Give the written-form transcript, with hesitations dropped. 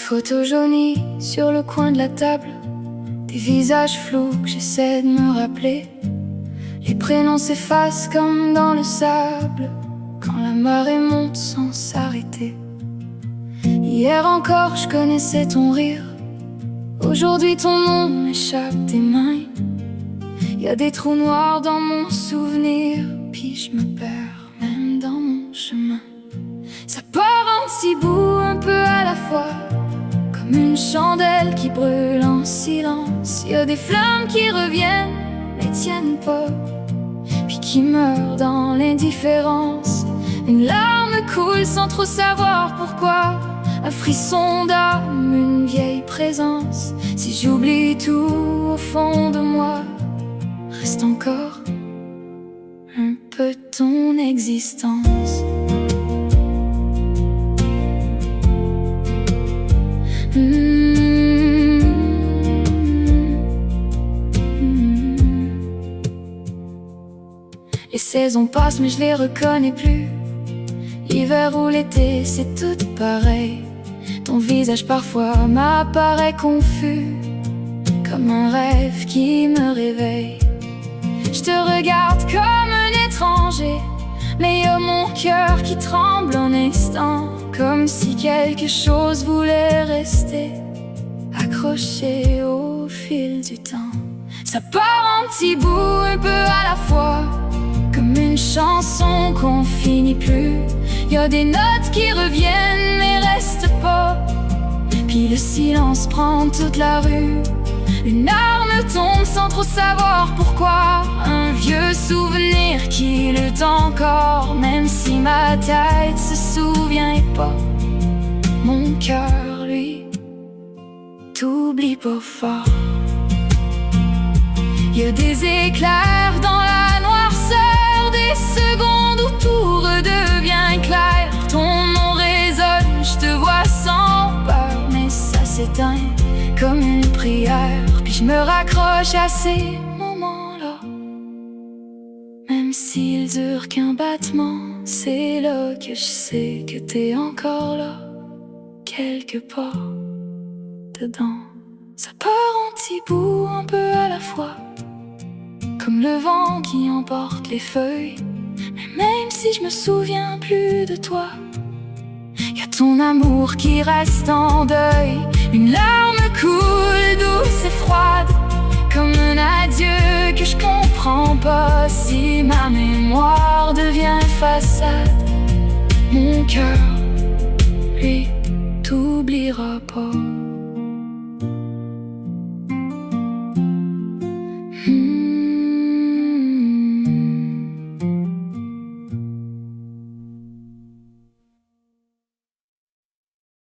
photos jaunies sur le coin de la table, des visages flous que j'essaie de me rappeler. Les prénoms s'effacent comme dans le sable quand la marée monte sans s'arrêter. Hier encore je connaissais ton rire, aujourd'hui ton nom m'échappe des mains. Y a des trous noirs dans mon souvenir, puis je me perds même dans mon chemin. Ça part en petits bouts un peu à la fois, comme une chandelle qui brûle en silence. Y a des flammes qui reviennent, mais tiennent pas, puis qui meurent dans l'indifférence. Une larme coule sans trop savoir pourquoi, un frisson d'âme, une vieille présence. Si j'oublie tout au fond de moi, reste encore un peu ton existence. Les saisons passent mais je les reconnais plus. L'hiver ou l'été c'est tout pareil. Ton visage parfois m'apparaît confus, comme un rêve qui me réveille. Je te regarde comme un étranger, mais y'a mon cœur qui tremble un instant, comme si quelque chose voulait rester accroché au fil du temps. Ça part en petits bouts un peu à la fois, comme une chanson qu'on finit plus. Y'a des notes qui reviennent mais restent pas, puis le silence prend toute la rue. Une arme tombe sans trop savoir pourquoi, un vieux souvenir qui lutte encore, même si ma tête se souvient pas. Mon cœur, lui, t'oublie pas fort. Y'a des éclairs dans la noirceur, des secondes où tout redevient clair. Ton nom résonne, je te vois sans peur, mais ça s'éteint comme une prière. Puis je me raccroche à ces moments-là, même s'ils durent qu'un battement. C'est là que je sais que t'es encore là, quelque part dedans. Ça part en petits bouts un peu à la fois, comme le vent qui emporte les feuilles. Mais même si je me souviens plus de toi, y'a ton amour qui reste en deuil. Une larme coule douce et froide, comme un adieu que je comprends pas. Si ma mémoire devient façade, mon cœur,